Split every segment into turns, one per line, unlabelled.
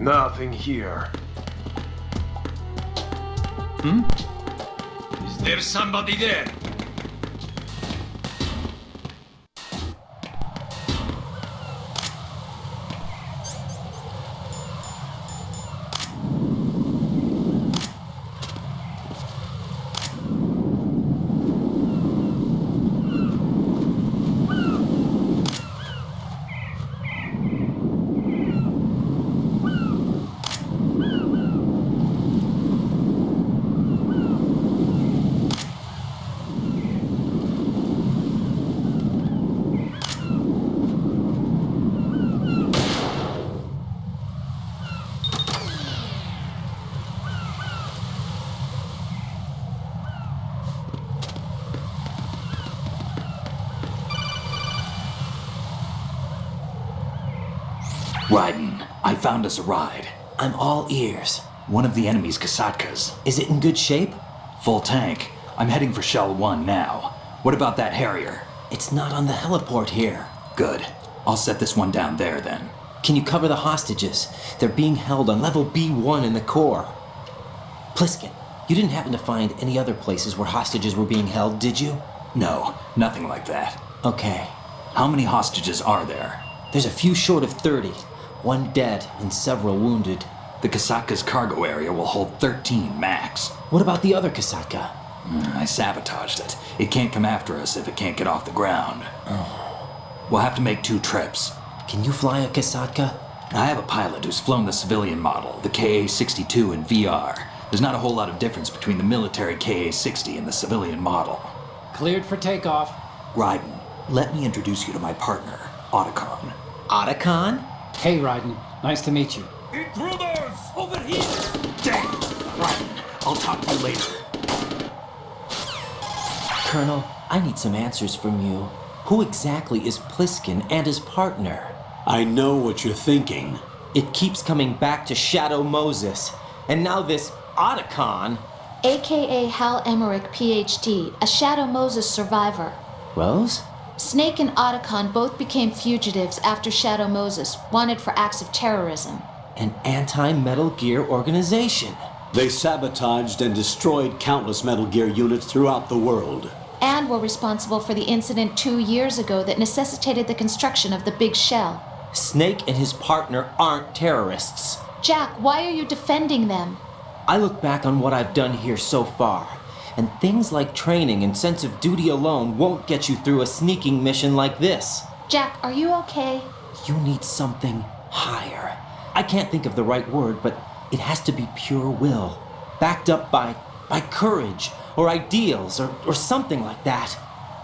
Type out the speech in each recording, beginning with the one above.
Nothing here.
Is there somebody there?
Raiden, I found us a ride.
I'm all ears.
One of the enemy's Kasatkas.
Is it in good shape?
Full tank. I'm heading for Shell 1 now. What about that Harrier?
It's not on the heliport here.
Good. I'll set this one down there then.
Can you cover the hostages? They're being held on level B1 in the core. Pliskin, you didn't happen to find any other places where hostages were being held, did you?
No, nothing like that.
Okay.
How many hostages are there?
There's a few short of 30. One dead and several wounded.
The Kasatka's cargo area will hold 13 max.
What about the other Kasatka?
I sabotaged it. It can't come after us if it can't get off the ground. We'll have to make 2 trips.
Can you fly a Kasatka?
I have a pilot who's flown the civilian model, the KA-62 in VR. There's not a whole lot of difference between the military KA-60 and the civilian model.
Cleared for takeoff.
Raiden, let me introduce you to my partner, Otacon.
Otacon?
Hey, Raiden. Nice to meet you.
Intruders!
Over here! Damn! Raiden, I'll talk to you later.
Colonel, I need some answers from you. Who exactly is Pliskin and his partner?
I know what you're thinking.
It keeps coming back to Shadow Moses. And now this Otacon.
AKA Hal Emmerich, PhD, a Shadow Moses survivor.
Rose?
Snake and Otacon both became fugitives after Shadow Moses, wanted for acts of terrorism.
An anti-Metal Gear organization.
They sabotaged and destroyed countless Metal Gear units throughout the world.
And were responsible for the incident 2 years ago that necessitated the construction of the Big Shell.
Snake and his partner aren't terrorists.
Jack, why are you defending them?
I look back on what I've done here so far, and things like training and sense of duty alone won't get you through a sneaking mission like this.
Jack, are you okay?
You need something higher. I can't think of the right word, but it has to be pure will, backed up by courage or ideals or something like that.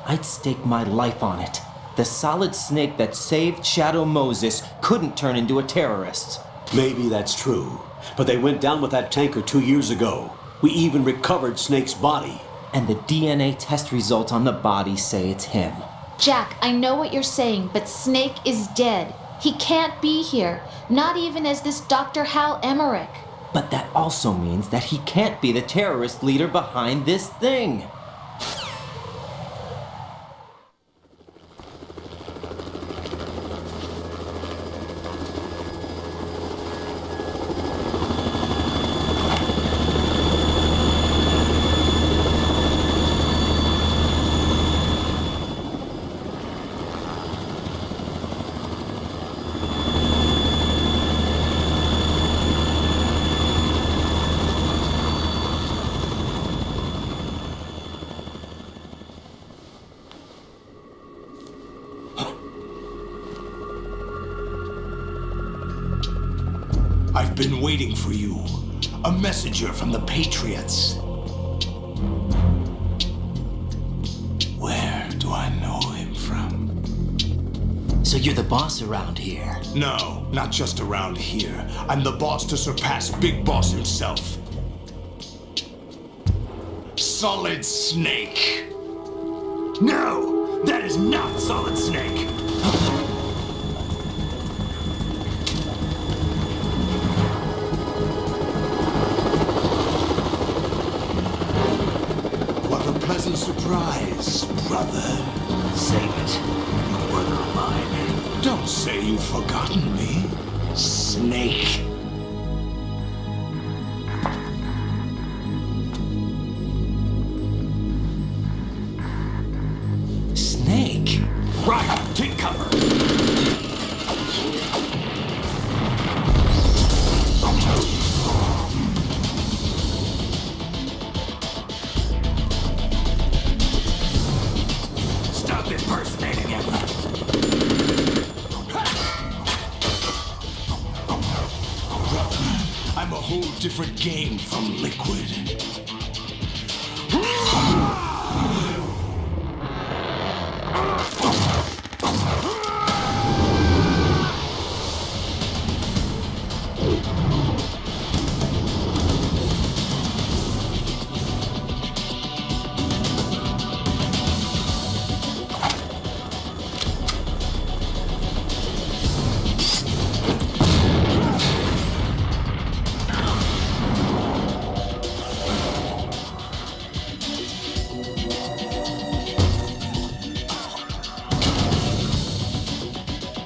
I'd stake my life on it. The solid Snake that saved Shadow Moses couldn't turn into a terrorist.
Maybe that's true, but they went down with that tanker 2 years ago. We even recovered Snake's body.
And the DNA test results on the body say it's him.
Jack, I know what you're saying, but Snake is dead. He can't be here, not even as this Dr. Hal Emmerich.
But that also means that he can't be the terrorist leader behind this thing.
I've been waiting for you. A messenger from the Patriots. Where do I know him from?
So you're the boss around here?
No, not just around here. I'm the boss to surpass Big Boss himself. Solid Snake. No, that is not Solid Snake. What a pleasant surprise, brother.
Save it. You work of mine.
Don't say you've forgotten me, Snake.
cover. Stop impersonating him.
I'm a whole different game from Liquid.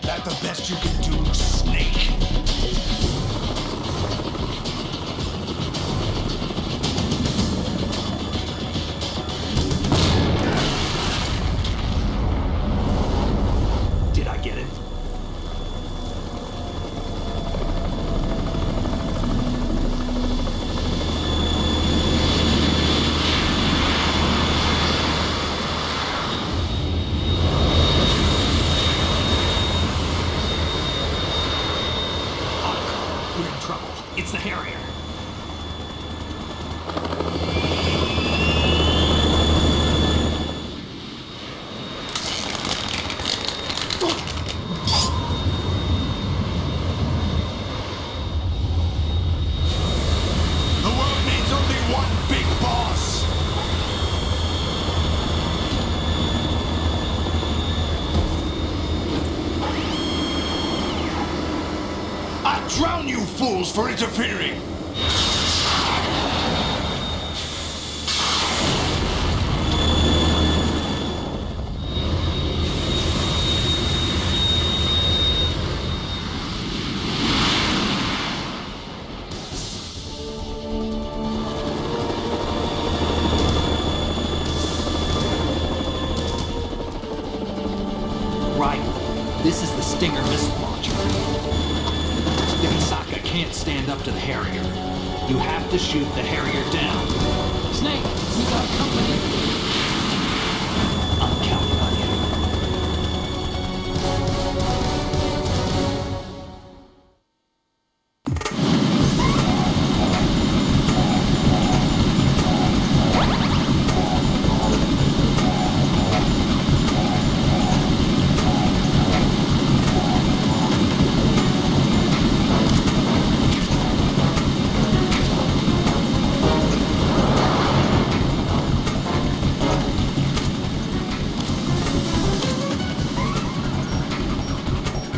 That the best you can do, Snake?
Did I get it? We're in trouble. It's the Harrier.
The world needs only one big boss. I drown you fools for interfering.
Right. This is the Stinger missile launcher. Misaka can't stand up to the Harrier. You have to shoot the Harrier down.
Snake, we got company.
I'm counting on you.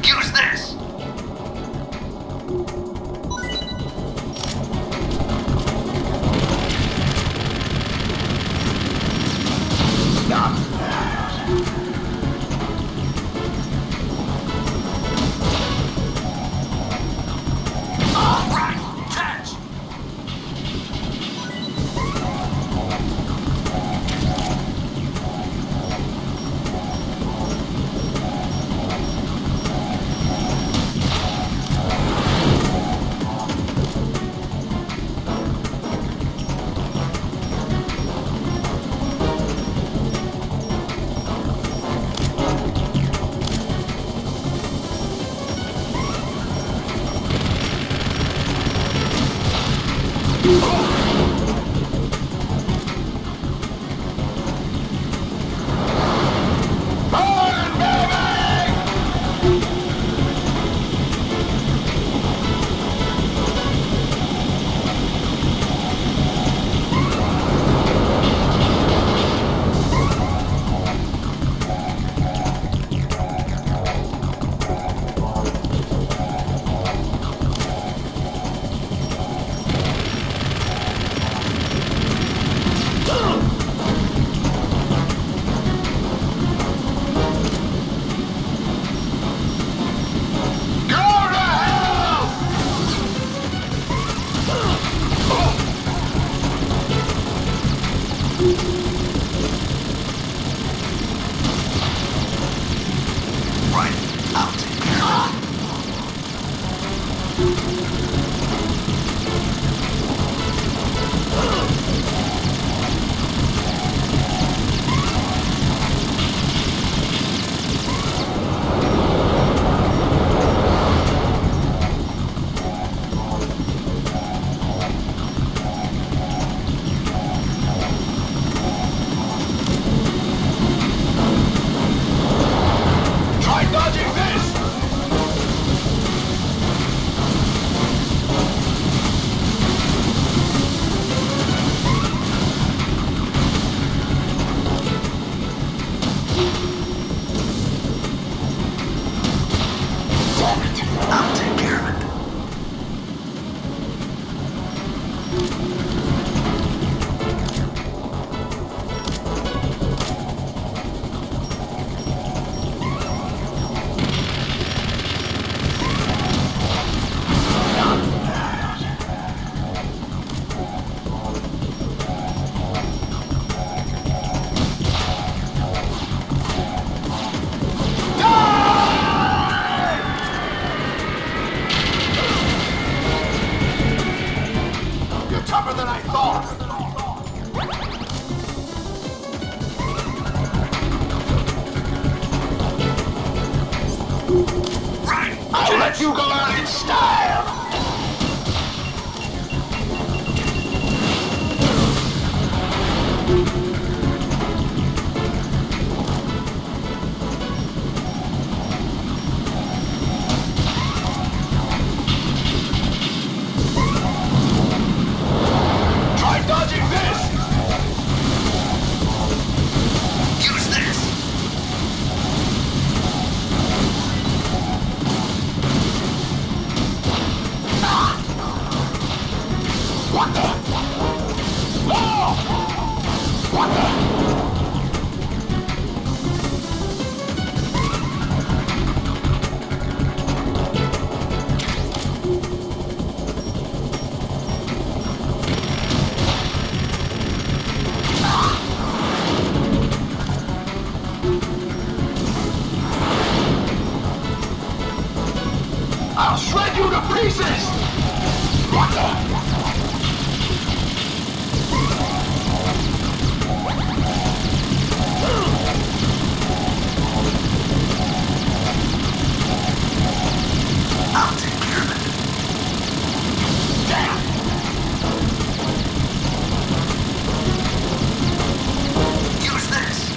Use this. Stop that. All right, catch. I'll let you go out in style! Try dodging this! Use this! What the? Whoa! What the? I'll shred you to pieces! What the? I'll take care of it. Damn! Use this!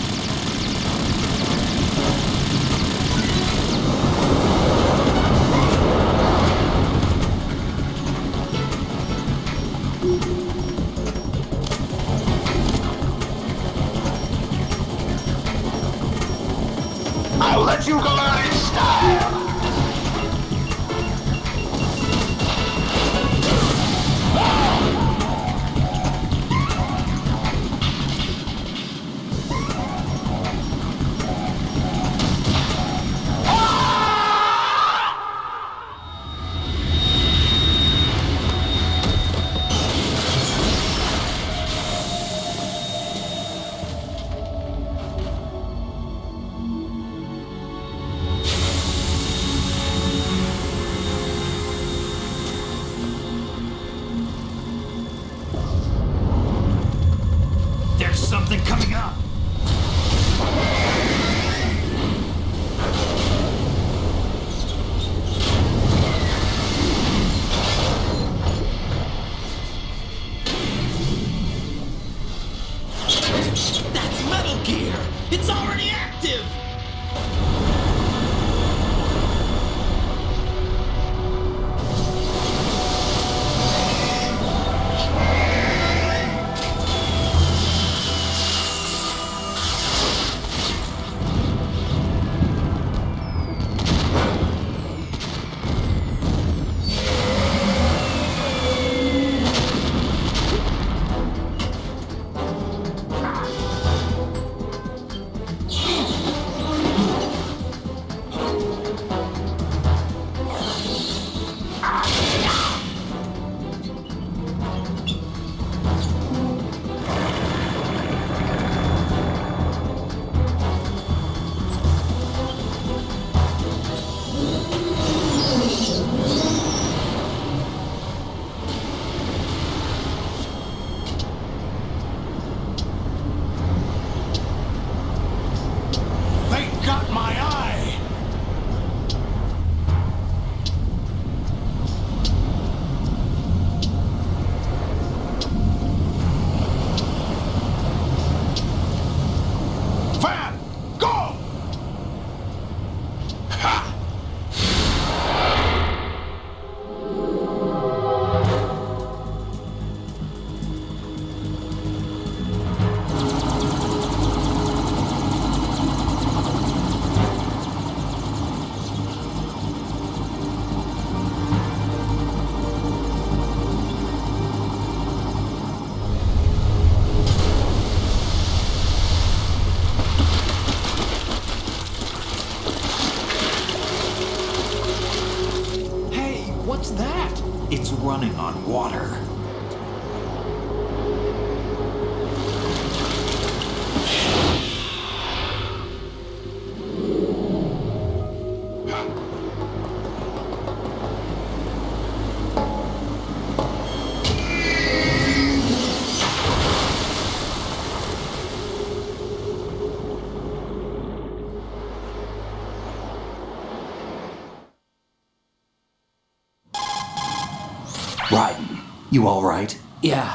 What's that?
It's running on water. Ryden, you all right?
Yeah.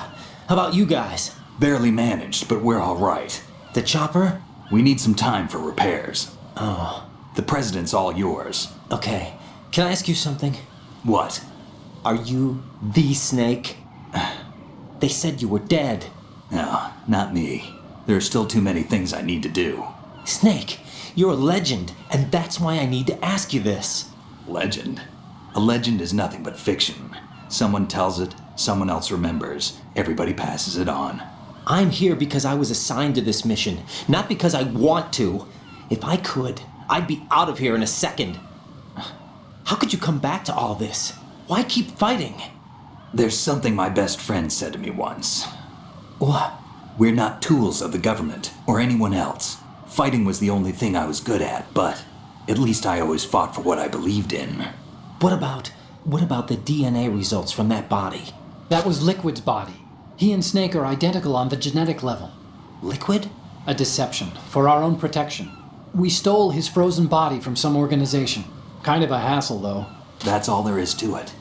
How about you guys?
Barely managed, but we're all right.
The chopper?
We need some time for repairs.
Oh,
The president's all yours.
okay. Can I ask you something?
What?
Are you the Snake? They said you were dead.
No, not me. There are still too many things I need to do.
Snake, you're a legend, and that's why I need to ask you this.
Legend? A legend is nothing but fiction. Someone tells it, someone else remembers, everybody passes it on.
I'm here because I was assigned to this mission, not because I want to. If I could, I'd be out of here in a second. How could you come back to all this? Why keep fighting?
There's something my best friend said to me once.
What?
We're not tools of the government or anyone else. Fighting was the only thing I was good at, but at least I always fought for what I believed in.
What about the DNA results from that body?
That was Liquid's body. He and Snake are identical on the genetic level.
Liquid?
A deception, for our own protection. We stole his frozen body from some organization. Kind of a hassle, though.
That's all there is to it.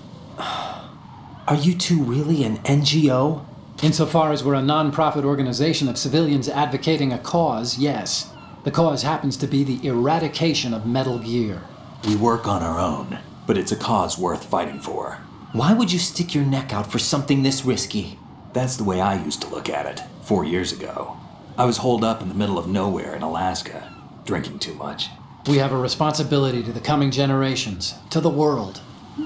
Are you two really an NGO?
Insofar as we're a non-profit organization of civilians advocating a cause, yes. The cause happens to be the eradication of Metal Gear.
We work on our own, but it's a cause worth fighting for.
Why would you stick your neck out for something this risky?
That's the way I used to look at it, 4 years ago. I was holed up in the middle of nowhere in Alaska, drinking too much.
We have a responsibility to the coming generations, to the world,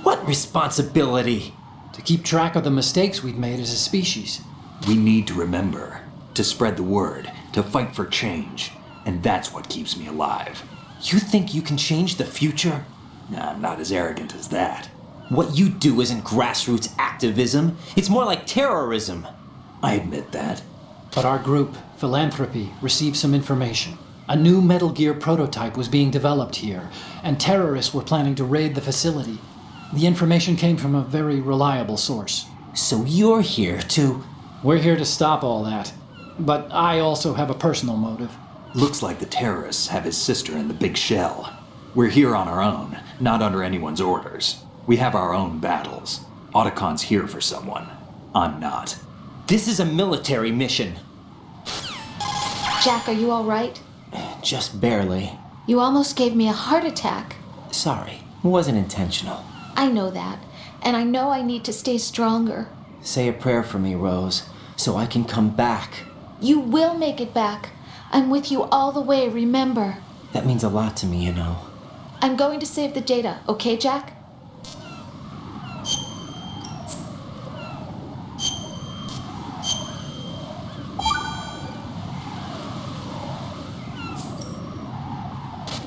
What responsibility?
to keep track of the mistakes we've made as a species.
We need to remember, to spread the word, to fight for change, and that's what keeps me alive.
You think you can change the future?
Nah, I'm not as arrogant as that.
What you do isn't grassroots activism. It's more like terrorism.
I admit that.
But our group, Philanthropy, received some information. A new Metal Gear prototype was being developed here, and terrorists were planning to raid the facility. The information came from a very reliable source.
So you're here to...
We're here to stop all that. But I also have a personal motive.
Looks like the terrorists have his sister in the big shell. We're here on our own, not under anyone's orders. We have our own battles. Otacon's here for someone. I'm not.
This is a military mission.
Jack, are you all right?
Just barely.
You almost gave me a heart attack.
Sorry, it wasn't intentional.
I know that, and I know I need to stay stronger.
Say a prayer for me, Rose, so I can come back.
You will make it back. I'm with you all the way, remember.
That means a lot to me, you know.
I'm going to save the data, okay, Jack?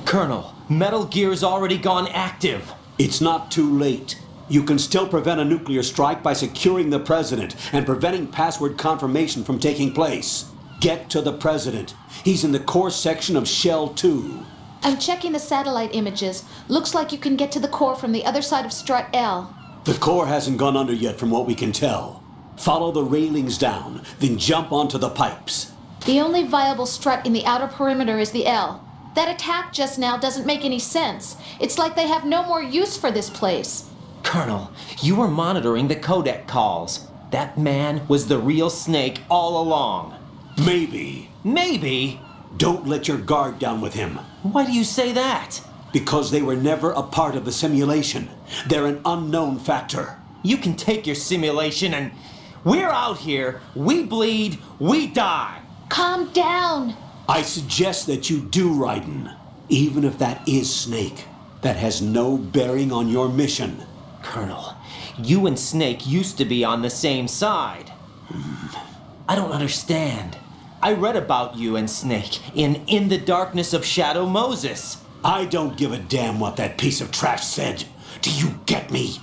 Colonel, Metal Gear's already gone active.
It's not too late. You can still prevent a nuclear strike by securing the president and preventing password confirmation from taking place. Get to the president. He's in the core section of Shell 2.
I'm checking the satellite images. Looks like you can get to the core from the other side of Strut L.
The core hasn't gone under yet from what we can tell. Follow the railings down, then jump onto the pipes.
The only viable strut in the outer perimeter is the L. That attack just now doesn't make any sense. It's like they have no more use for this place.
Colonel, you were monitoring the codec calls. That man was the real Snake all along.
Maybe.
Maybe?
Don't let your guard down with him.
Why do you say that?
Because they were never a part of the simulation. They're an unknown factor.
You can take your simulation and... We're out here, we bleed, we die.
Calm down.
I suggest that you do, Raiden. Even if that is Snake. That has no bearing on your mission.
Colonel, you and Snake used to be on the same side. I don't understand. I read about you and Snake in the Darkness of Shadow Moses.
I don't give a damn what that piece of trash said. Do you get me?